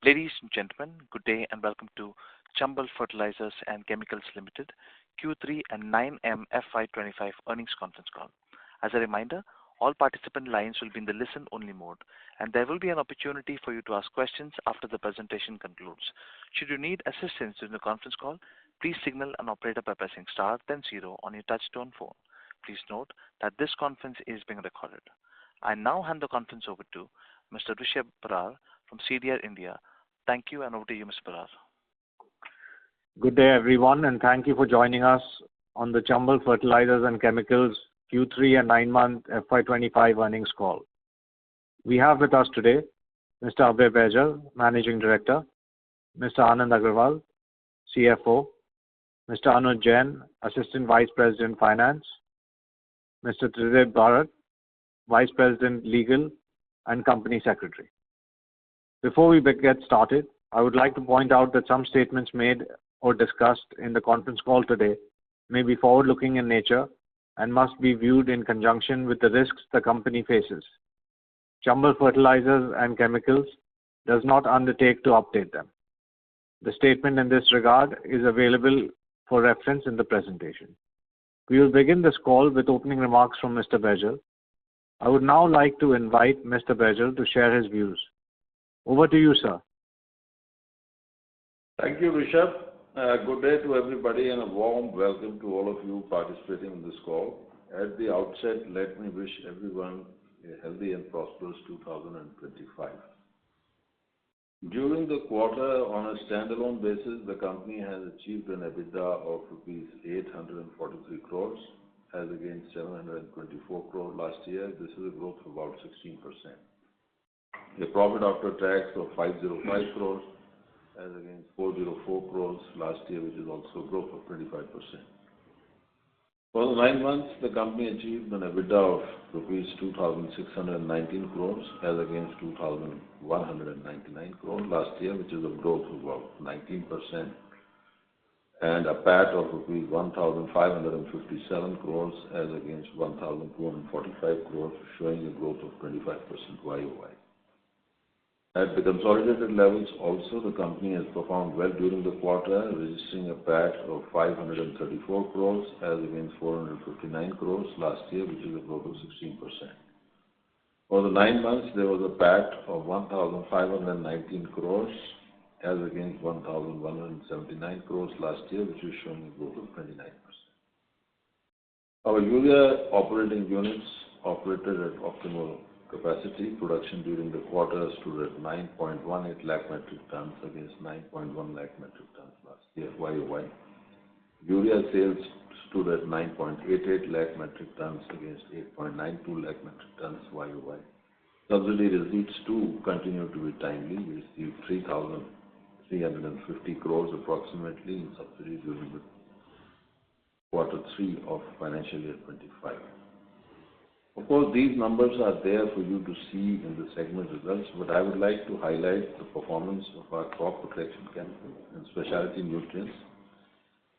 Ladies and gentlemen, good day and welcome to Chambal Fertilisers and Chemicals Limited Q3 and 9M FY25 earnings conference call. As a reminder, all participant lines will be in the listen-only mode, and there will be an opportunity for you to ask questions after the presentation concludes. Should you need assistance during the conference call, please signal an operator by pressing star then zero on your touch-tone phone. Please note that this conference is being recorded. I now hand the conference over to Mr. Rishabh Barar from CDR India. Thank you, and over to you, Mr. Barar. Good day, everyone, and thank you for joining us on the Chambal Fertilisers and Chemicals Q3 and 9-month FY25 earnings call. We have with us today Mr. Abhay Baijal, Managing Director, Mr. Anand Agarwal, CFO, Mr. Anuj Jain, Assistant Vice President Finance, Mr. Tridib Bharat, Vice President Legal and Company Secretary. Before we get started, I would like to point out that some statements made or discussed in the conference call today may be forward-looking in nature and must be viewed in conjunction with the risks the company faces. Chambal Fertilisers and Chemicals does not undertake to update them. The statement in this regard is available for reference in the presentation. We will begin this call with opening remarks from Mr. Baijal. I would now like to invite Mr. Baijal to share his views. Over to you, sir. Thank you, Rishabh. Good day to everybody and a warm welcome to all of you participating in this call. At the outset, let me wish everyone a healthy and prosperous 2025. During the quarter, on a standalone basis, the company has achieved an EBITDA of rupees 843 crores as against 724 crores last year. This is a growth of about 16%. A profit after tax of 505 crores as against 404 crores last year, which is also a growth of 25%. For the 9 months, the company achieved an EBITDA of rupees 2,619 crores as against 2,199 crores last year, which is a growth of about 19%, and a PAT of rupees 1,557 crores as against 1,245 crores, showing a growth of 25% YOY. At the consolidated levels also, the company has performed well during the quarter, registering a PAT of 534 crores as against 459 crores last year, which is a growth of 16%. For the 9 months, there was a PAT of 1,519 crores as against 1,179 crores last year, which is showing a growth of 29%. Our urea operating units operated at optimal capacity. Production during the quarter stood at 9.18 lakh metric tons against 9.1 lakh metric tons last year, YOY. Urea sales stood at 9.88 lakh metric tons against 8.92 lakh metric tons, YOY. Subsidy receipts too continue to be timely. We received 3,350 crores approximately in subsidy during the quarter 3 of financial year 25. Of course, these numbers are there for you to see in the segment results, but I would like to highlight the performance of our crop protection chemicals and specialty nutrients.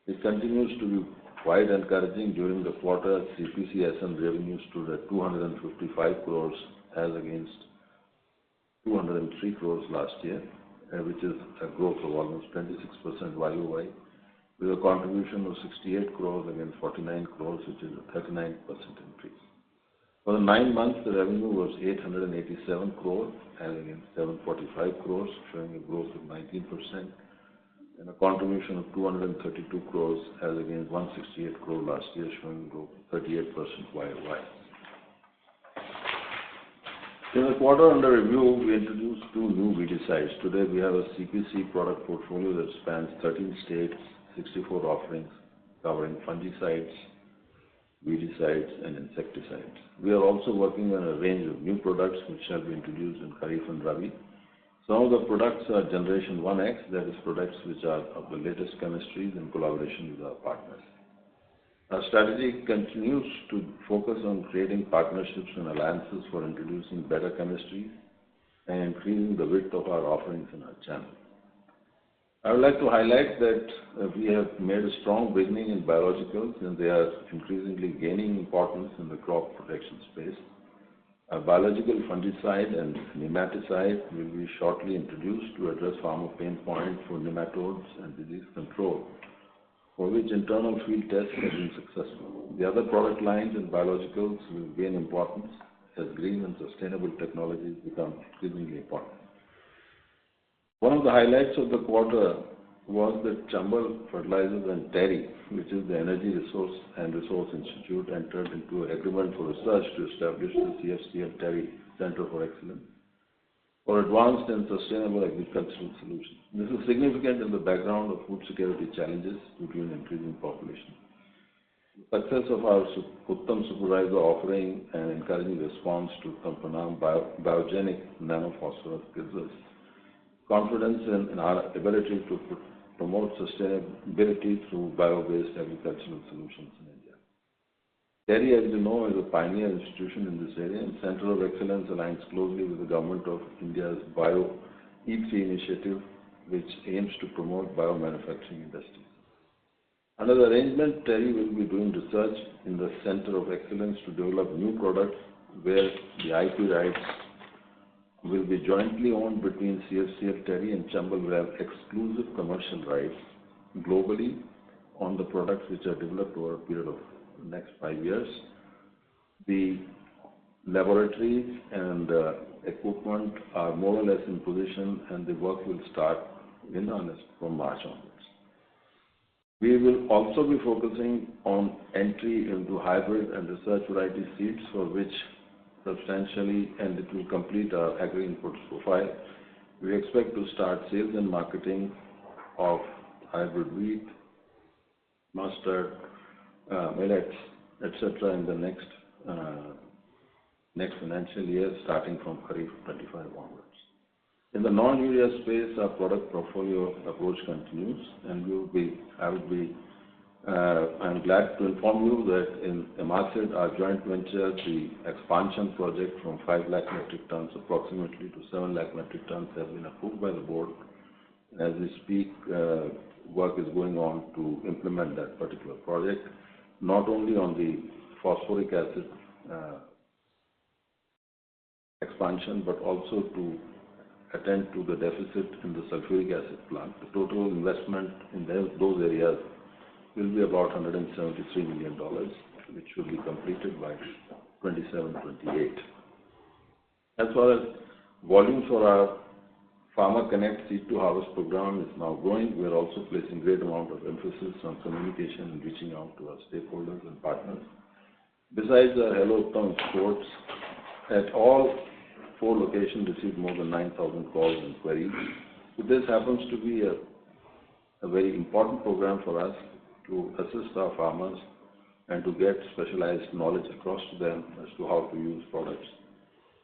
It continues to be quite encouraging. During the quarter, CPCSM revenue stood at 255 crores as against 203 crores last year, which is a growth of almost 26% YOY, with a contribution of 68 crores against 49 crores, which is a 39% increase. For the 9 months, the revenue was 887 crores as against 745 crores, showing a growth of 19%, and a contribution of 232 crores as against 168 crores last year, showing a growth of 38% YOY. In the quarter under review, we introduced 2 new weedicides. Today, we have a CPC product portfolio that spans 13 states, 64 offerings, covering fungicides, weedicides, and insecticides. We are also working on a range of new products which shall be introduced in Kharif and Rabi. Some of the products are Generation 1X, that is products which are of the latest chemistries in collaboration with our partners. Our strategy continues to focus on creating partnerships and alliances for introducing better chemistries and increasing the width of our offerings in our channel. I would like to highlight that we have made a strong beginning in biologicals, and they are increasingly gaining importance in the crop protection space. A biological fungicide and nematicide will be shortly introduced to address farmer pain point for nematodes and disease control, for which internal field tests have been successful. The other product lines in biologicals will gain importance as green and sustainable technologies become increasingly important. One of the highlights of the quarter was that Chambal Fertilisers and TERI, which is the Energy Resource Institute, entered into an agreement for research to establish the CFCL TERI Center for Excellence for Advanced and Sustainable Agricultural Solutions. This is significant in the background of food security challenges due to an increasing population. The success of our Uttam Supervisor offering and encouraging response to Uttam biogenic nanophosphorus gives us confidence in our ability to promote sustainability through bio-based agricultural solutions in India. TERI, as you know, is a pioneer institution in this area, and Center of Excellence aligns closely with the Government of India's Bio E3 initiative, which aims to promote biomanufacturing industries. Under the arrangement, TERI will be doing research in the Center of Excellence to develop new products where the IP rights will be jointly owned between CFCL TERI and Chambal will have exclusive commercial rights globally on the products which are developed over a period of the next 5 years. The laboratories and equipment are more or less in position, and the work will start in earnest from March onwards. We will also be focusing on entry into hybrid and research variety seeds, for which substantially, and it will complete our agri inputs profile. We expect to start sales and marketing of hybrid wheat, mustard, millets, etc. in the next financial year, starting from Kharif 25 onwards. In the non-urea space, our product portfolio approach continues, and I'm glad to inform you that in Emacid, our joint venture, the expansion project from 5 lakh metric tons approximately to 7 lakh metric tons has been approved by the board. As we speak, work is going on to implement that particular project, not only on the phosphoric acid expansion, but also to attend to the deficit in the sulfuric acid plant. The total investment in those areas will be about $173 million, which will be completed by 27-28. As far as volumes for our Farmer Connect Seed to Harvest program is now growing, we are also placing great amount of emphasis on communication and reaching out to our stakeholders and partners. Besides our Hello Uttam exports, at all 4 locations received more than 9,000 calls and queries. So this happens to be a very important program for us to assist our farmers and to get specialized knowledge across to them as to how to use products.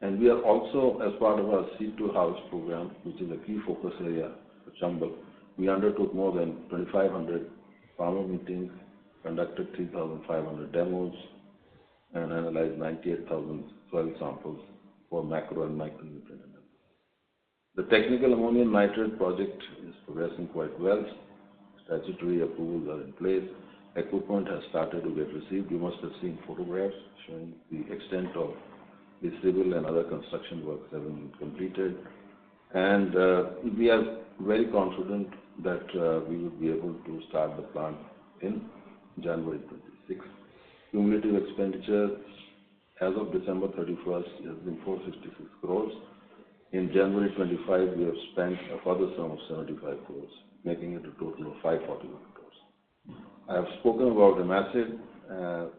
And we are also, as part of our Seed to Harvest program, which is a key focus area for Chambal, we undertook more than 2,500 farmer meetings, conducted 3,500 demos, and analyzed 98,000 soil samples for macro and micronutrient analysis. The technical ammonium nitrate project is progressing quite well. Statutory approvals are in place. Equipment has started to get received. You must have seen photographs showing the extent of the civil and other construction works having been completed. And we are very confident that we will be able to start the plant in January 26. Cumulative expenditure as of December 31st has been 466 crores. In January 25, we have spent a further sum of 75 crores, making it a total of 541 crores. I have spoken about Emacid,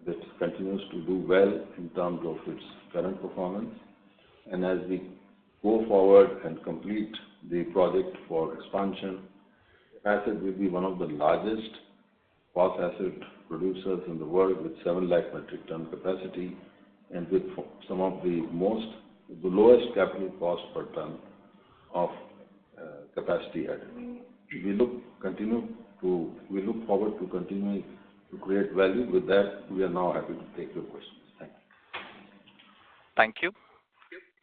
that continues to do well in terms of its current performance. And as we go forward and complete the project for expansion, Emacid will be one of the largest phosphoric acid producers in the world with 7 lakh metric ton capacity and with some of the lowest capital cost per ton of capacity added. We look forward to continuing to create value. With that, we are now happy to take your questions. Thank you. Thank you.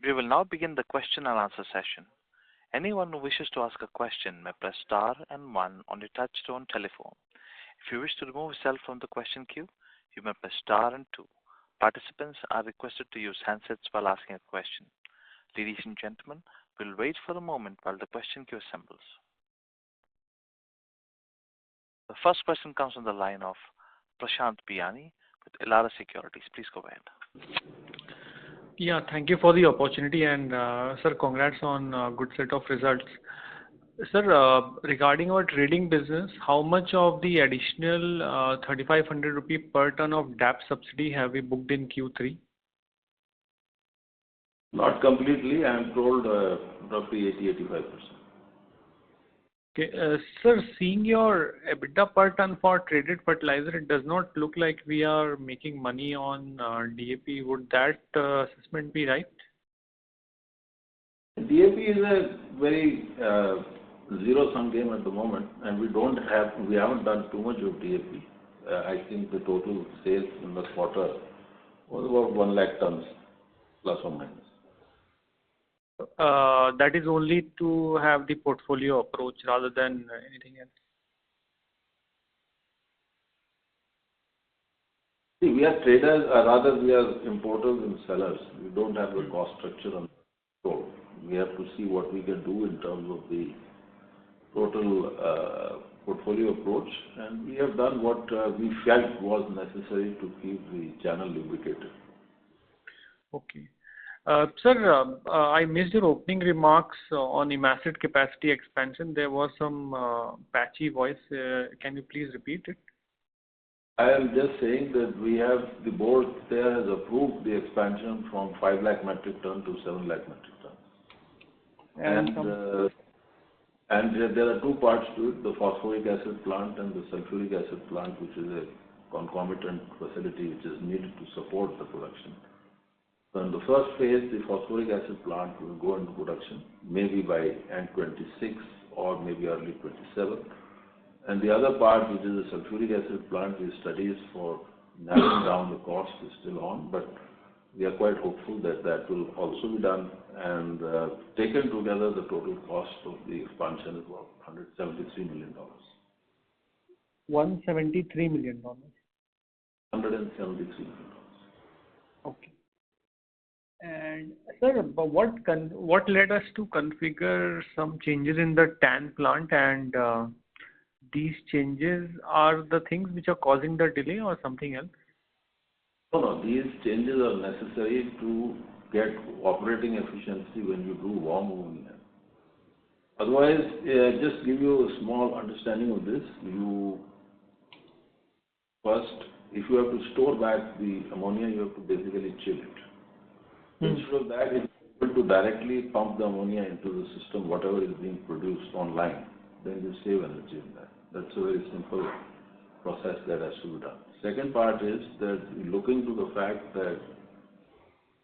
We will now begin the question and answer session. Anyone who wishes to ask a question may press star and 1 on your touchtone telephone. If you wish to remove yourself from the question queue, you may press star and 2. Participants are requested to use handsets while asking a question. Ladies and gentlemen, we'll wait for a moment while the question queue assembles. The first question comes on the line of Prashant Biyani with Elara Securities. Please go ahead. Yeah, thank you for the opportunity and sir, congrats on a good set of results. Sir, regarding our trading business, how much of the additional 3,500 rupee per ton of DAP subsidy have we booked in Q3? Not completely. I am told roughly 80-85%. Okay, sir, seeing your EBITDA per ton for traded fertilizer, it does not look like we are making money on DAP. Would that assessment be right? DAP is a very zero-sum game at the moment, and we haven't done too much of DAP. I think the total sales in the quarter was about 1 lakh tons, plus or minus. That is only to have the portfolio approach rather than anything else. See, we are traders, rather we are importers and sellers. We don't have the cost structure on control. We have to see what we can do in terms of the total portfolio approach, and we have done what we felt was necessary to keep the channel lubricated. Okay. Sir, I missed your opening remarks on IMACID capacity expansion. There was some patchy voice. Can you please repeat it? I am just saying that the board there has approved the expansion from 5 lakh metric ton to 7 lakh metric ton. And there are two parts to it, the phosphoric acid plant and the sulfuric acid plant, which is a concomitant facility which is needed to support the production. So in the first phase, the phosphoric acid plant will go into production, maybe by end 26 or maybe early 27. And the other part, which is the sulfuric acid plant, the studies for narrowing down the cost is still on, but we are quite hopeful that that will also be done. And taken together, the total cost of the expansion is about $173 million. $173 million. $173 million. Okay. And sir, what led us to configure some changes in the TAN plant, and these changes are the things which are causing the delay or something else? No, these changes are necessary to get operating efficiency when you do warm ammonia. Otherwise, just give you a small understanding of this. First, if you have to store back the ammonia, you have to basically chill it. Instead of that, if you are able to directly pump the ammonia into the system, whatever is being produced online, then you save energy in that. That's a very simple process that has to be done. Second part is that looking to the fact that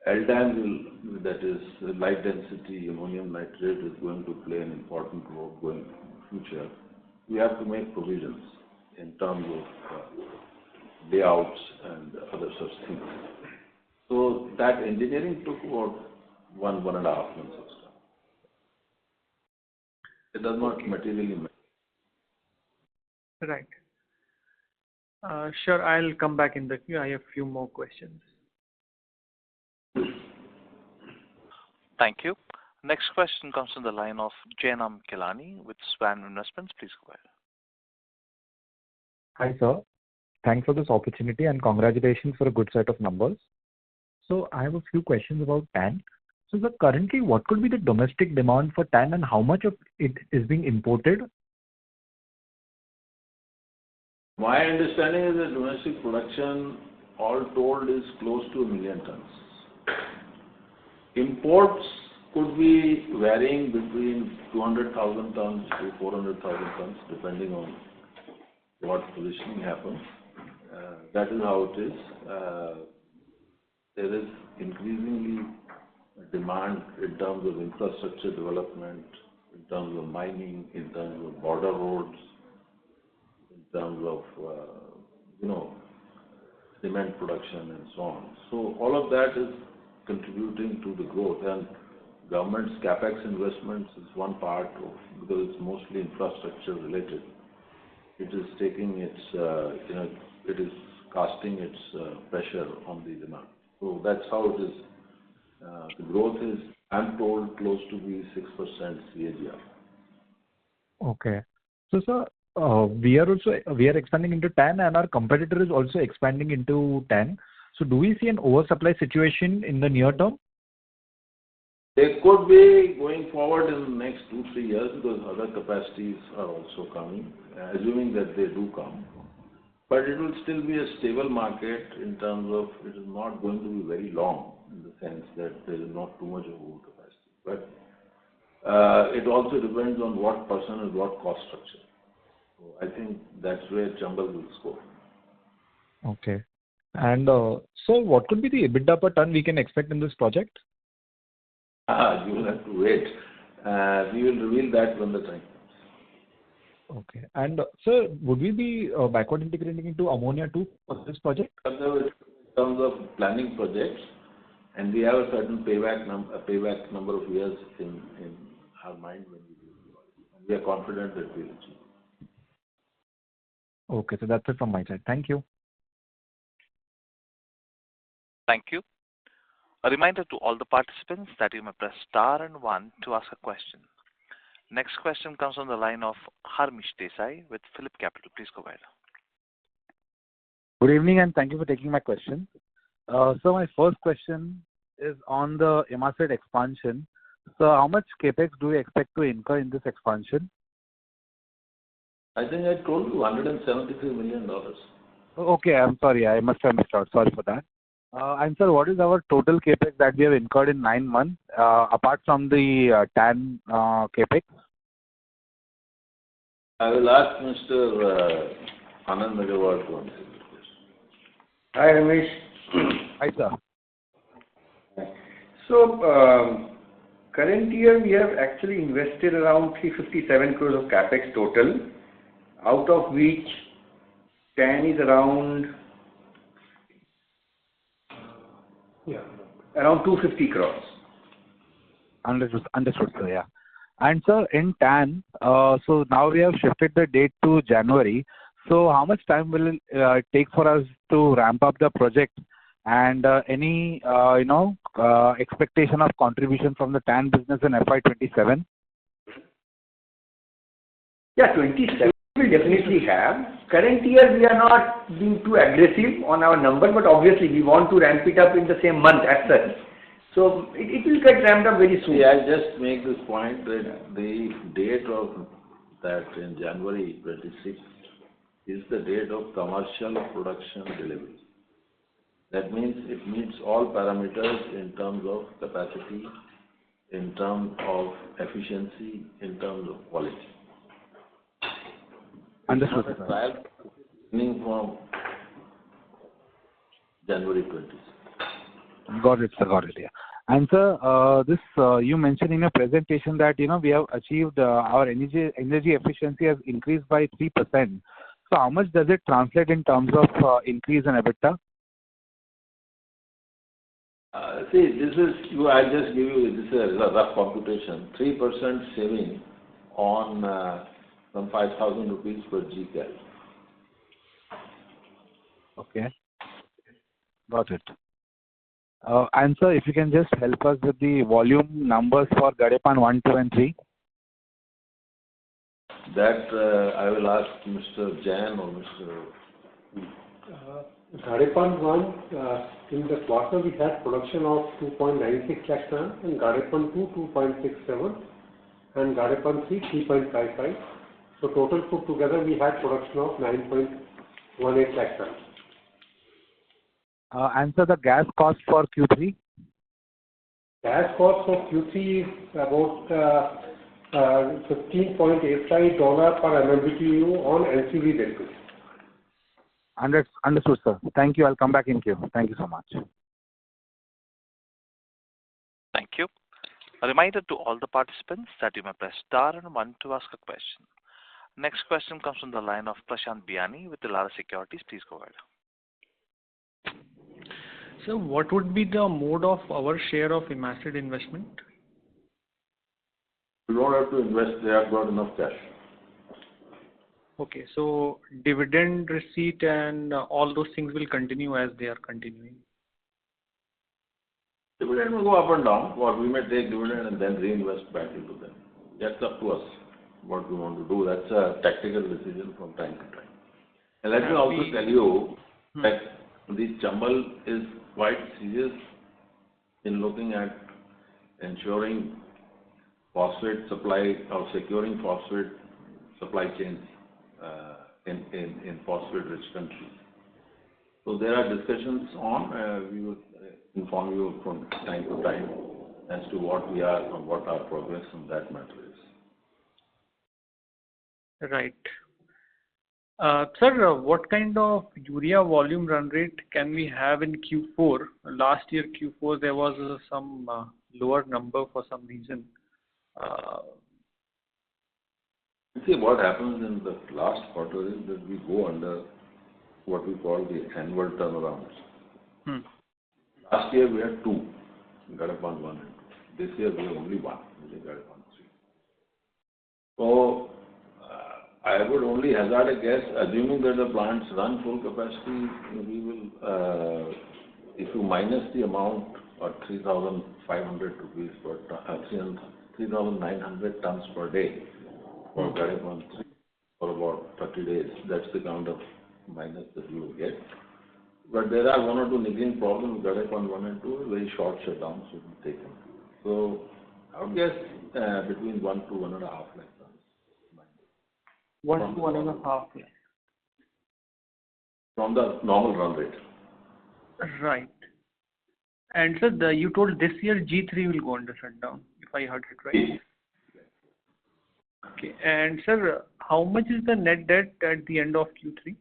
LDAN that is light density ammonium nitrate, is going to play an important role going in the future. We have to make provisions in terms of layouts and other such things. So that engineering took about 1.5 months extra. It does not materially matter. Right. Sure, I'll come back in the queue. I have a few more questions. Thank you. Next question comes from the line of Jainam Kelani with Swan Investments. Please go ahead. Hi, sir. Thanks for this opportunity and congratulations for a good set of numbers. So I have a few questions about TAN. So sir, currently, what could be the domestic demand for TAN and how much of it is being imported? My understanding is that domestic production, all told, is close to 1 million tons. Imports could be varying between 200,000 tons to 400,000 tons, depending on what positioning happens. That is how it is. There is increasingly demand in terms of infrastructure development, in terms of mining, in terms of border roads, in terms of cement production and so on. So all of that is contributing to the growth, and government's capex investments is one part of, because it's mostly infrastructure related. It is taking its, it is casting its pressure on the demand. So that's how it is. The growth is, I'm told, close to be 6% CAGR. Okay. So, sir, we are expanding into TAN, and our competitor is also expanding into TAN. So do we see an oversupply situation in the near term? There could be going forward in the next 2-3 years because other capacities are also coming, assuming that they do come. But it will still be a stable market in terms of it is not going to be very long in the sense that there is not too much of overcapacity. But it also depends on what person and what cost structure. So I think that's where Chambal will score. Okay. And so what could be the EBITDA per ton we can expect in this project? You will have to wait. We will reveal that when the time comes. Okay. And sir, would we be backward integrating into ammonia too for this project? In terms of planning projects, and we have a certain payback number of years in our mind when we do it. And we are confident that we will achieve. Okay, so that's it from my side. Thank you. Thank you. A reminder to all the participants that you may press star and 1 to ask a question. Next question comes on the line of Harmish Desai with Phillip Capital. Please go ahead. Good evening and thank you for taking my question. So my first question is on the IMACID expansion. So how much capex do we expect to incur in this expansion? I think I told you $173 million. Okay, I'm sorry. I must have missed out. Sorry for that. And sir, what is our total capex that we have incurred in 9 months apart from the TAN capex? I will ask Mr. Anand Agarwal to answer this question. Hi, Ramesh. Hi, sir. So, current year we have actually invested around 357 crores of capex total, out of which TAN is around 250 crores. Understood, sir. Yeah. And sir, in TAN, so now we have shifted the date to January. So how much time will it take for us to ramp up the project, and any expectation of contribution from the TAN business in FY27? Yeah, 27 we definitely have. Current year we are not being too aggressive on our number, but obviously we want to ramp it up in the same month as such. So it will get ramped up very soon. See, I'll just make this point that the date of that in January 26th is the date of commercial production delivery. That means it meets all parameters in terms of capacity, in terms of efficiency, in terms of quality. Understood, It's sir. not a trial beginning from January 26th. Got it, sir. Got it. Yeah. And sir, this you mentioned in your presentation that we have achieved our energy efficiency has increased by 3%. So how much does it translate in terms of increase in EBITDA? See, this is I'll just give you this is a rough computation. 3% saving on some 5,000 rupees per Gcal. Okay. Got it. And sir, if you can just help us with the volume numbers for Gadepan 1, 2, and 3. That I will ask Mr. Jain or Mr. Gadepan 1, in the quarter we had production of 2.96 lakh tons, and Gadepan 2, 2.67, and Gadepan 3, 3.55. So total put together we had production of 9.18 lakh tons. Answer the gas cost for Q3. Gas cost for Q3 is about $15.85 per MMBTU on LCV basis. Understood, sir. Thank you. I'll come back in queue. Thank you so much. Thank you. A reminder to all the participants that you may press star and 1 to ask a question. Next question comes from the line of Prashant Biyani with Elara Securities. Please go ahead. So what would be the mode of our share of IMACID investment? You don't have to invest, they have got enough cash. Okay, so dividend receipt and all those things will continue as they are continuing. Dividend will go up and down, or we may take dividend and then reinvest back into them. That's up to us, what we want to do. That's a tactical decision from time to time. And let me also tell you that this Chambal is quite serious in looking at ensuring phosphate supply or securing phosphate supply chains in phosphate-rich countries. So there are discussions on. We will inform you from time to time as to what we are and what our progress on that matter is. Right. Sir, what kind of urea volume run rate can we have in Q4? Last year Q4 there was some lower number for some reason. See, what happens in the last quarter is that we go under what we call the annual turnarounds. Last year we had 2, Gadepan 1 and 2. This year we have only 1, which is Gadepan 3. So I would only hazard a guess, assuming that the plants run full capacity, we will, if you minus the amount of 3,500 rupees per ton, 3,900 tons per day for Gadepan 3 for about 30 days, that's the kind of minus that you will get. But there are 1 or 2 niggling problems with Gadepan 1 and 2, very short shutdowns will be taken. So I would guess between 1 to 1.5 lakh tons. 1 to 1.5 lakh. From the normal run rate. Right. And sir, you told this year G3 will go under shutdown, if I heard it right. Okay. And sir, how much is the net debt at the end of Q3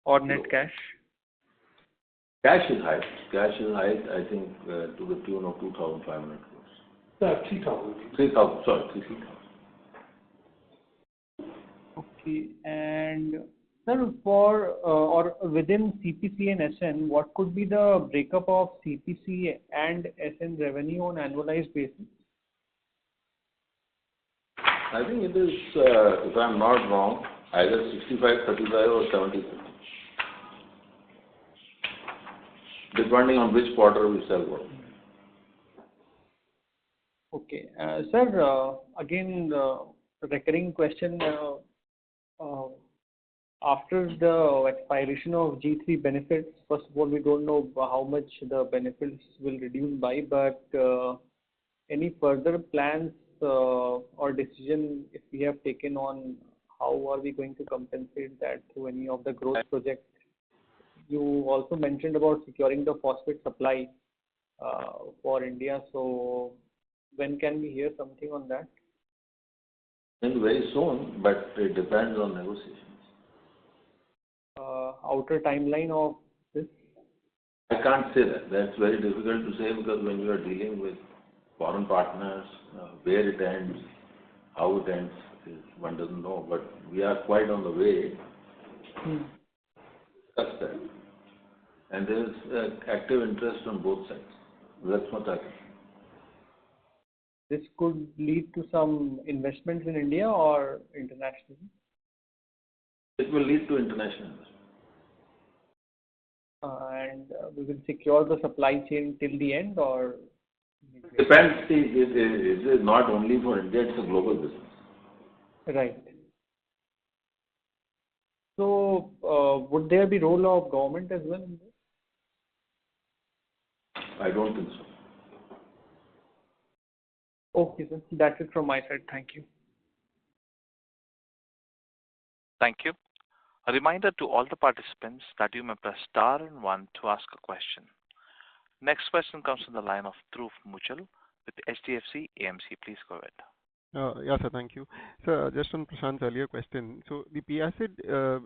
or net cash? Cash is high. Cash is high, I think, to the tune of 2,500 crores. 3,000. 3,000, sorry, 3,000. Okay. And sir, for or within CPC and SN, what could be the breakup of CPC and SN revenue on annualized basis? I think it is, if I am not wrong, either 65-35 or 70-50. Depending on which quarter we sell what. Okay. Sir, again, the recurring question, after the expiration of G3 benefits, first of all, we don't know how much the benefits will reduce by, but any further plans or decision if we have taken on how are we going to compensate that through any of the growth projects? You also mentioned about securing the phosphate supply for India. So when can we hear something on that? And very soon, but it depends on negotiations. Outer timeline of this? I can't say that. That's very difficult to say because when you are dealing with foreign partners, where it ends, how it ends, one doesn't know. But we are quite on the way. That's that. And there is active interest on both sides. That's what I think. This could lead to some investments in India or internationally? It will lead to international investment. And we will secure the supply chain till the end or? Depends. See, it is not only for India, it's a global business. Right. So, would there be role of government as well in this? I don't think so. Okay, sir. That's it from my side. Thank you. Thank you. A reminder to all the participants that you may press star and 1 to ask a question. Next question comes from the line of Dhruv Muchal with HDFC AMC. Please go ahead. Yeah, sir. Thank you. Sir, just on Prashant's earlier question. So the P-acid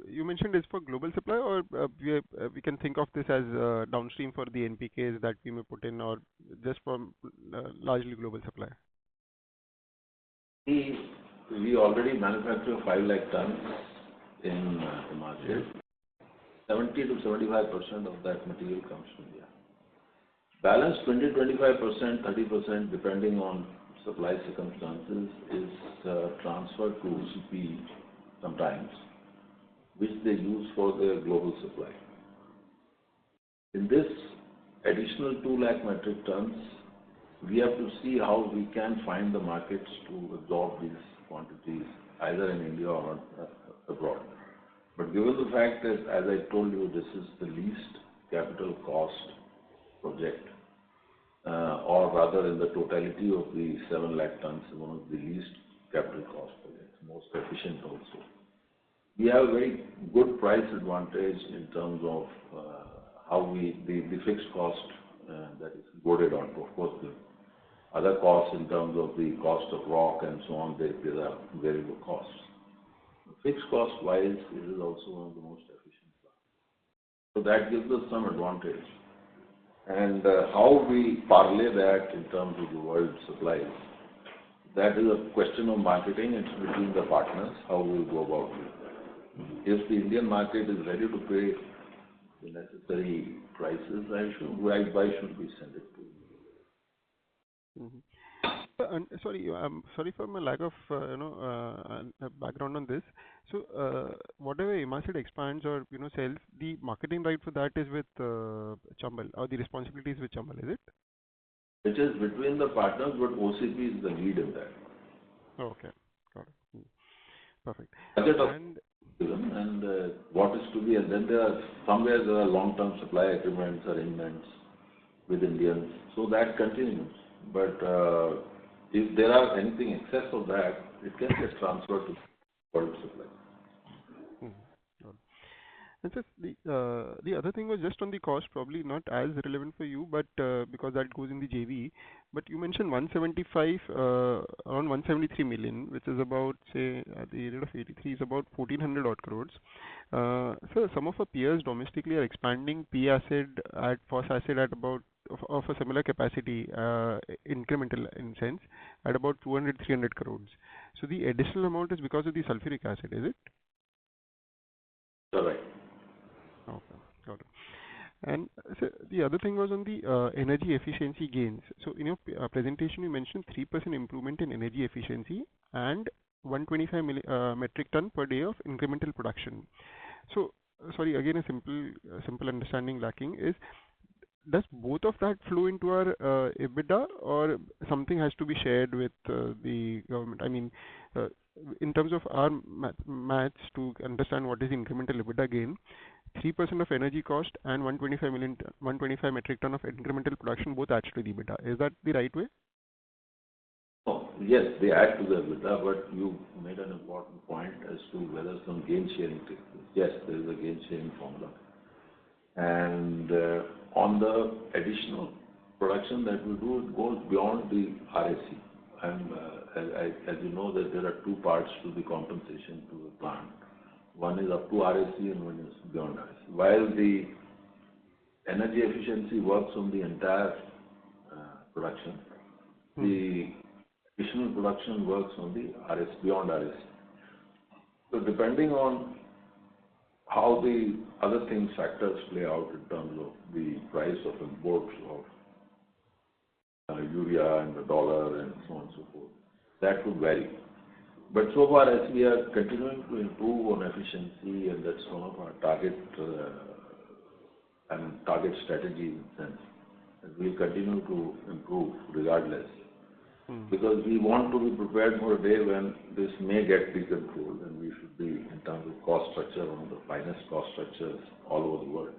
you mentioned is for global supply, or we can think of this as downstream for the NPKs that we may put in, or just for largely global supply? We already manufacture 5 lakh tons in Himachal. 70 to 75% of that material comes from India. Balance 20-25%, 30%, depending on supply circumstances, is transferred to OCP sometimes, which they use for their global supply. In this additional 2 lakh metric tons, we have to see how we can find the markets to absorb these quantities, either in India or abroad. But given the fact that, as I told you, this is the least capital cost project, or rather in the totality of the 7 lakh tons, one of the least capital cost projects, most efficient also. We have a very good price advantage in terms of how the fixed cost that is loaded on. Of course, the other costs in terms of the cost of rock and so on, there are variable costs. Fixed cost wise, it is also one of the most efficient plants. So that gives us some advantage. And how we parlay that in terms of the world supplies, that is a question of marketing. It's between the partners, how we'll go about it. If the Indian market is ready to pay the necessary prices, why should we send it to Mm-hmm. Sorry for my lack of background on this. So whatever IMACID expands or sells, the marketing right for that is with Chambal, or the responsibility is with Chambal, is it? It is between the partners, but OCP is the lead in that. Okay, got it. Perfect. Budget of and what is to be, and then there are long-term supply agreements, arrangements with Indians, so that continues. But if there are anything excess of that, it can get transferred to world supply. And just the other thing was just on the cost, probably not as relevant for you, but because that goes in the JV. But you mentioned 175, around 173 million, which is about, say, at the rate of 83, is about 1400 odd crores. So some of our peers domestically are expanding P-acid at phosphacid at about of a similar capacity, incremental in sense, at about 200-300 crores. So the additional amount is because of the sulfuric acid, is it? Correct. Okay, got it. And so the other thing was on the energy efficiency gains. So in your presentation, you mentioned 3% improvement in energy efficiency and 125 metric ton per day of incremental production. So, sorry, again, a simple understanding lacking is, does both of that flow into our EBITDA, or something has to be shared with the government? I mean, in terms of our maths to understand what is incremental EBITDA gain, 3% of energy cost and 125 metric ton of incremental production both adds to the EBITDA. Is that the right way? Oh, yes, they add to the EBITDA, but you made an important point as to whether some gain sharing takes place. Yes, there is a gain sharing formula. And on the additional production that we do, it goes beyond the RAC. And as you know, that there are two parts to the compensation to the plant. One is up to RAC and one is beyond RAC. While the energy efficiency works on the entire production, the additional production works on the RAC, beyond RAC. So depending on how the other things, factors play out in terms of the price of imports of urea and the dollar and so on and so forth, that would vary. But so far as we are continuing to improve on efficiency, and that's one of our target strategies in sense, and we'll continue to improve regardless. Because we want to be prepared for a day when this may get decontrolled, and we should be, in terms of cost structure, one of the finest cost structures all over the world.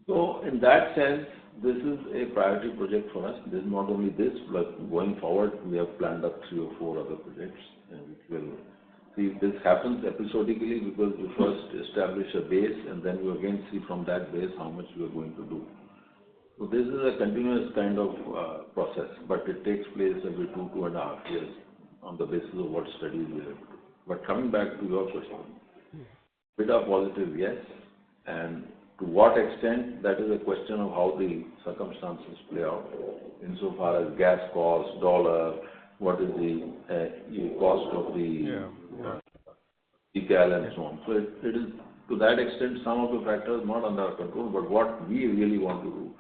So in that sense, this is a priority project for us. This is not only this, but going forward, we have planned up 3 or 4 other projects, which will see. This happens episodically because we first establish a base, and then we again see from that base how much we are going to do. So this is a continuous kind of process, but it takes place every 2.5 years on the basis of what studies we have. But coming back to your question, EBITDA positive, yes, and to what extent, that is a question of how the circumstances play out, insofar as gas cost, dollar, what is the cost of the decal and so on. So it is, to that extent, some of the factors not under our control, but what we really want to do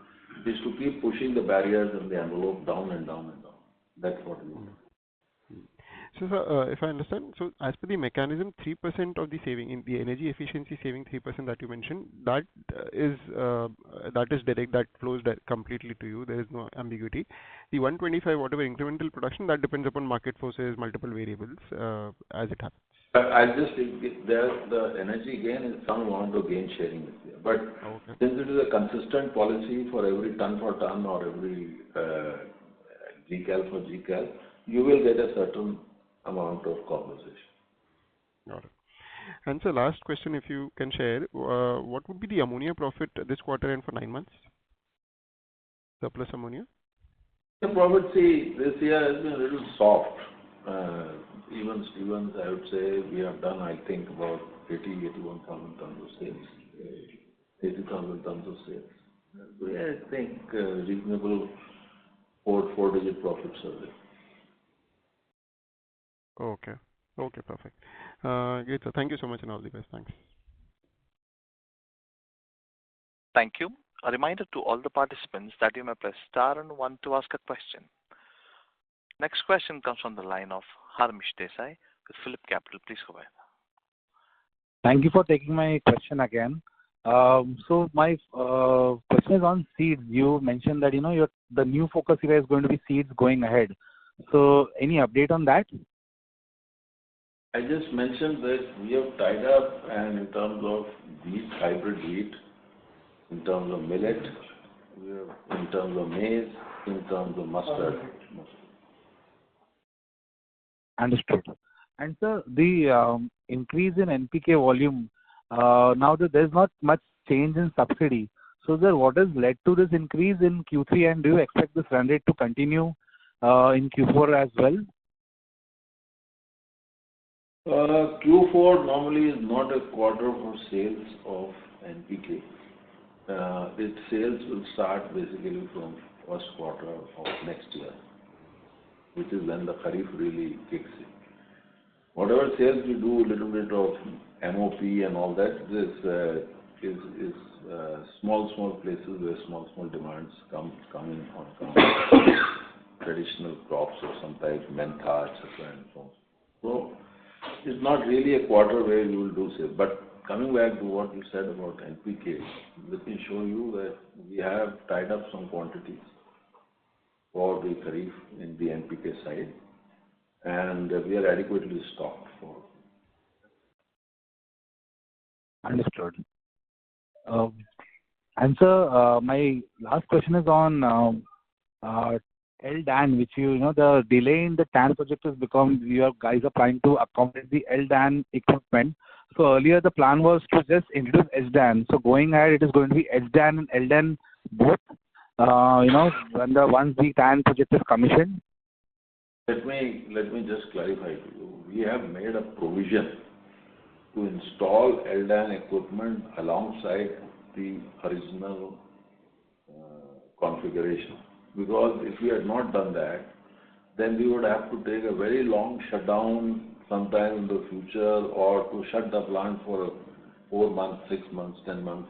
is to keep pushing the barriers and the envelope down and down and down. That's what we do. So, sir, if I understand, so as per the mechanism, 3% of the saving in the energy efficiency saving 3% that you mentioned, that is direct, that flows completely to you. There is no ambiguity. The 125, whatever incremental production, that depends upon market forces, multiple variables, as it happens. I just think the energy gain is some amount of gain sharing is there. But since it is a consistent policy for every ton for ton or every GCal for GCal, you will get a certain amount of compensation. Got it. And so last question, if you can share, what would be the ammonia profit this quarter and for 9 months? Surplus ammonia? The profit, see, this year has been a little soft. Even Stevens, I would say, we have done, I think, about 81,000 tons of sales. 80,000 tons of sales. I think reasonable four-digit profits are there. Okay. Okay, perfect. Great, sir. Thank you so much and all the best. Thanks. Thank you. A reminder to all the participants that you may press star and one to ask a question. Next question comes from the line of Harmish Desai with Phillip Capital. Please go ahead. Thank you for taking my question again. So my question is on seeds. You mentioned that the new focus area is going to be seeds going ahead. So any update on that? I just mentioned that we have tied up, and in terms of wheat, hybrid wheat, in terms of millet, in terms of maize, in terms of mustard. Understood. And sir, the increase in NPK volume, now that there's not much change in subsidy. So sir, what has led to this increase in Q3, and do you expect this run rate to continue in Q4 as well? Q4 normally is not a quarter for sales of NPK. Its sales will start basically from first quarter of next year, which is when the Kharif really kicks in. Whatever sales we do, a little bit of MOP and all that, is small places where small demands come in on traditional crops of some type, mentha, etc. and so on. So it's not really a quarter where you will do sales. But coming back to what you said about NPK, let me show you that we have tied up some quantities for the Kharif in the NPK side, and we are adequately stocked for. Understood. And sir, my last question is on LDAN, which the delay in the TAN project has become, you guys are trying to accommodate the LDAN equipment. So earlier the plan was to just introduce HDAN. So going ahead, it is going to be HDAN and LDAN both, once the TAN project is commissioned. Let me just clarify to you. We have made a provision to install LDAN equipment alongside the original configuration. Because if we had not done that, then we would have to take a very long shutdown sometime in the future, or to shut the plant for 4 months, 6 months, 10 months,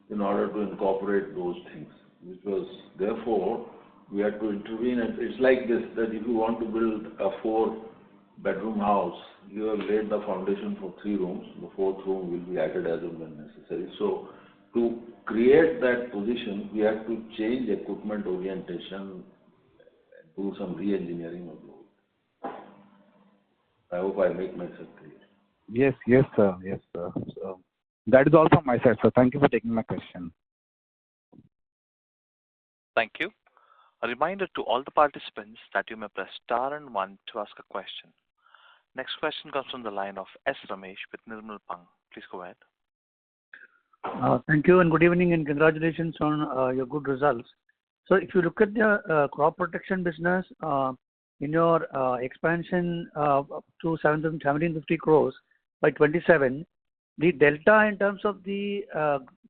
in order to incorporate those things. Which was, therefore, we had to intervene. And it's like this, that if you want to build a 4-bedroom house, you have laid the foundation for 3 rooms. The 4th room will be added as and when necessary. So to create that position, we had to change equipment orientation, do some re-engineering of those. I hope I make myself clear. Yes, sir. So that is all from my side, sir. Thank you for taking my question. Thank you. A reminder to all the participants that you may press star and one to ask a question. Next question comes from the line of S. Ramesh with Nirmal Bang. Please go ahead. Thank you and good evening, and congratulations on your good results. So if you look at the crop protection business, in your expansion up to 1750 crores by 27, the delta in terms of the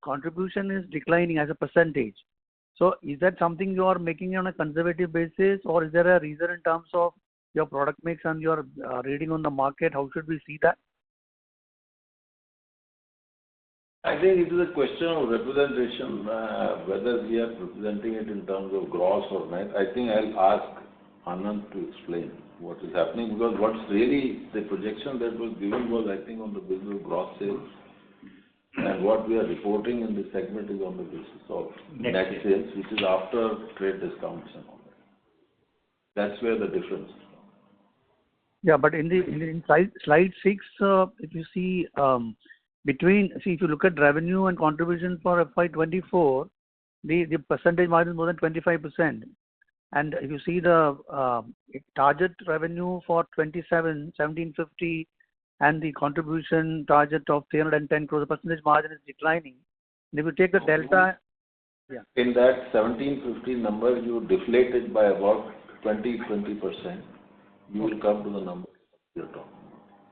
contribution is declining as a percentage. So is that something you are making on a conservative basis, or is there a reason in terms of your product mix and your reading on the market? How should we see that? I think it is a question of representation, whether we are representing it in terms of gross or net. I think I'll ask Anand to explain. what is happening, because what's really the projection that was given was, I think, on the basis of gross sales, and what we are reporting in this segment is on the basis of net sales, which is after trade discounts and all that. That's where the difference is. Yeah, but in slide 6, if you see if you look at revenue and contribution for FY24, the percentage margin is more than 25%. And if you see the target revenue for 1750, and the contribution target of 310 crores, the percentage margin is declining. And if you take the delta, in that 1750 number, you deflate it by about 20%. You will come to the number you're talking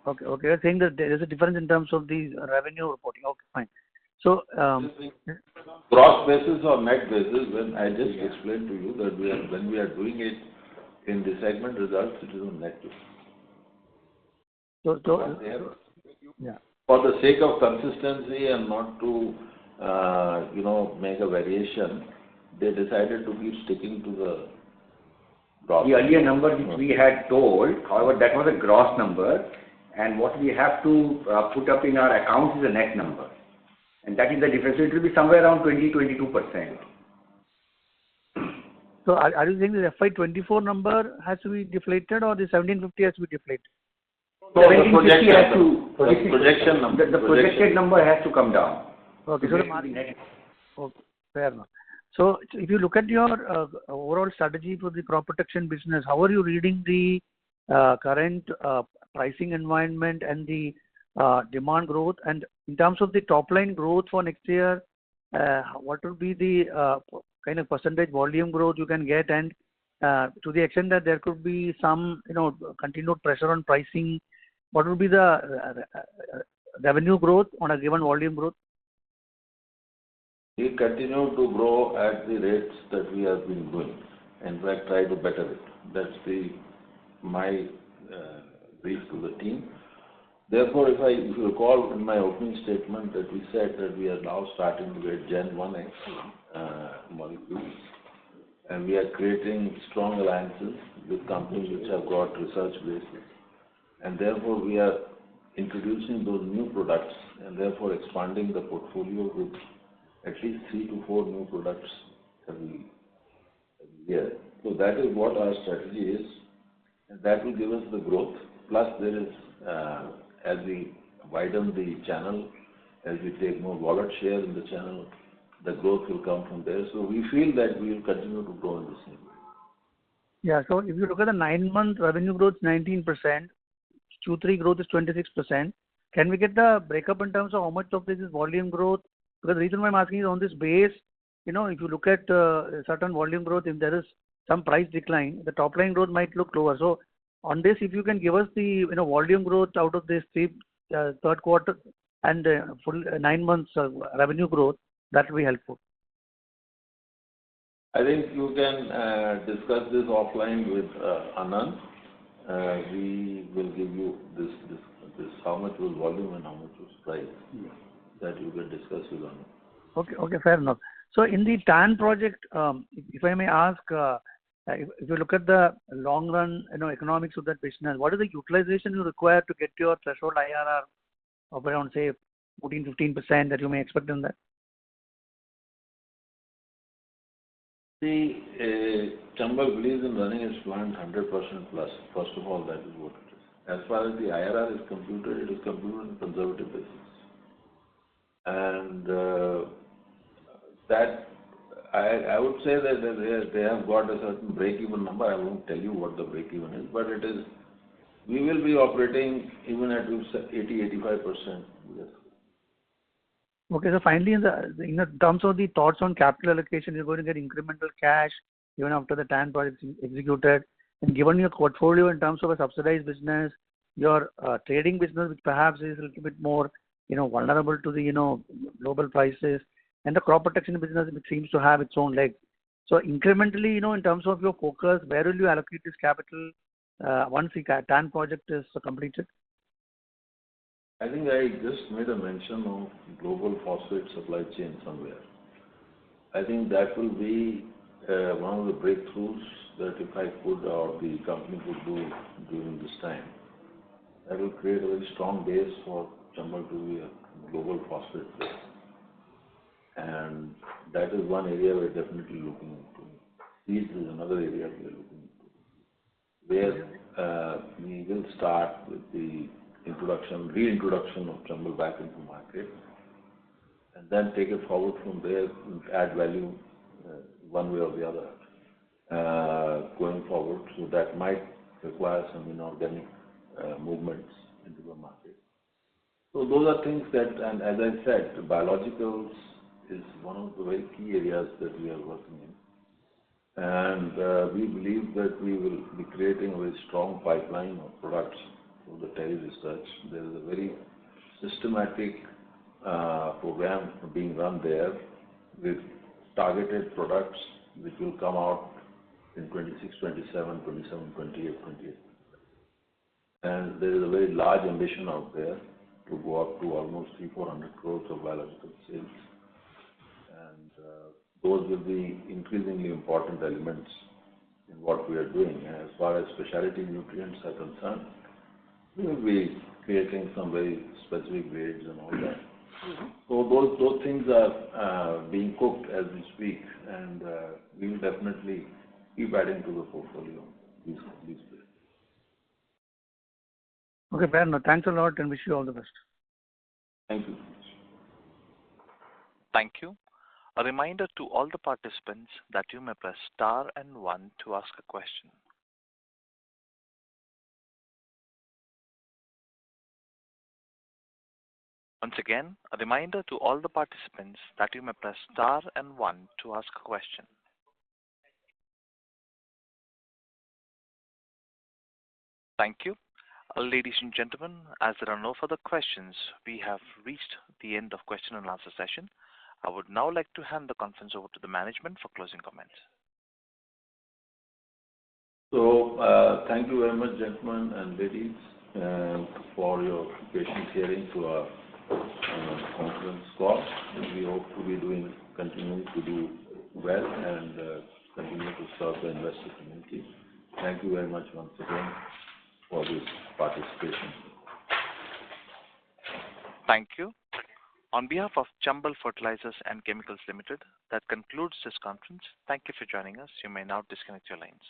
about. Okay. You're saying that there is a difference in terms of the revenue reporting. Okay, fine. So, gross basis or net basis, when I just explained to you that when we are doing it in the segment results, it is on net basis. For the sake of consistency and not to, make a variation, they decided to keep sticking to the gross. The earlier number which we had told, however, that was a gross number, and what we have to put up in our accounts is a net number. And that is the difference. So it will be somewhere around 20-22%. So are you saying the FY24 number has to be deflated, or the 1750 has to be deflated? No, the projection number. The projected number has to come down. Okay, so the margin. Okay, fair enough. So if you look at your overall strategy for the crop protection business, how are you reading the current pricing environment and the demand growth? And in terms of the top line growth for next year, what would be the kind of percentage volume growth you can get? And to the extent that there could be some, continued pressure on pricing, what would be the revenue growth on a given volume growth? We continue to grow at the rates that we have been doing. In fact, try to better it. That's my brief to the team. Therefore, if you recall in my opening statement that we said that we are now starting to get Gen 1X molecules, and we are creating strong alliances with companies which have got research bases, and therefore we are introducing those new products and therefore expanding the portfolio with at least 3 to 4 new products every year. So that is what our strategy is, and that will give us the growth. Plus there is, as we widen the channel, as we take more wallet share in the channel, the growth will come from there. So we feel that we will continue to grow in the same way. Yeah, so if you look at the 9-month revenue growth, 19%, Q3 growth is 26%. Can we get the breakup in terms of how much of this is volume growth? Because the reason why I'm asking is on this base, if you look at certain volume growth, if there is some price decline, the top line growth might look lower. So on this, if you can give us the volume growth out of this third quarter and full 9 months revenue growth, that will be helpful. I think you can discuss this offline with Anand. We will give you this how much was volume and how much was price. Yeah. That you can discuss with Anand. Okay, fair enough. So in the TAN project, if I may ask, if you look at the long run, economics of that business, what is the utilization you require to get your threshold IRR of around, say, 14-15% that you may expect in that? See, Chambal believes in running its plant 100% plus. First of all, that is what it is. As far as the IRR is computed, it is computed on a conservative basis. And that I would say that they have got a certain break-even number. I won't tell you what the break-even is, but it is. We will be operating even at 80-85%. Yes. Okay, so finally, in terms of the thoughts on capital allocation, you're going to get incremental cash even after the TAN project is executed. And given your portfolio in terms of a subsidized business, your trading business, which perhaps is a little bit more, vulnerable to the, global prices, and the crop protection business, which seems to have its own legs. So incrementally, in terms of your focus, where will you allocate this capital once the TAN project is completed? I think I just made a mention of global phosphate supply chain somewhere. I think that will be one of the breakthroughs that if I could or the company could do during this time, that will create a very strong base for Chambal to be a global phosphate player. And that is one area we're definitely looking into. Seeds is another area we are looking into, where we will start with the reintroduction of Chambal back into market, and then take it forward from there and add value one way or the other going forward. So that might require some inorganic movements into the market. So those are things that, and as I said, biologicals is one of the very key areas that we are working in. And we believe that we will be creating a very strong pipeline of products for the TERI research. There is a very systematic program being run there with targeted products which will come out in 26, 27, 27, 28, 28. And there is a very large ambition out there to go up to almost 300-400 crores of biological sales. And those will be increasingly important elements in what we are doing. And as far as specialty nutrients are concerned, we will be creating some very specific grades and all that. So those things are being cooked as we speak, and we will definitely keep adding to the portfolio these days. Okay, fair enough. Thanks a lot and wish you all the best. Thank you. Thank you. A reminder to all the participants that you may press star and 1 to ask a question. Once again, a reminder to all the participants that you may press star and 1 to ask a question. Thank you. Ladies and gentlemen, as there are no further questions, we have reached the end of question and answer session. I would now like to hand the conference over to the management for closing comments. So, thank you very much, gentlemen and ladies, for your patient hearing to our conference call. We hope to be continuing to do well and continue to serve the investor community. Thank you very much once again for this participation. Thank you. On behalf of Chambal Fertilizers and Chemicals Limited, that concludes this conference. Thank you for joining us. You may now disconnect your lines.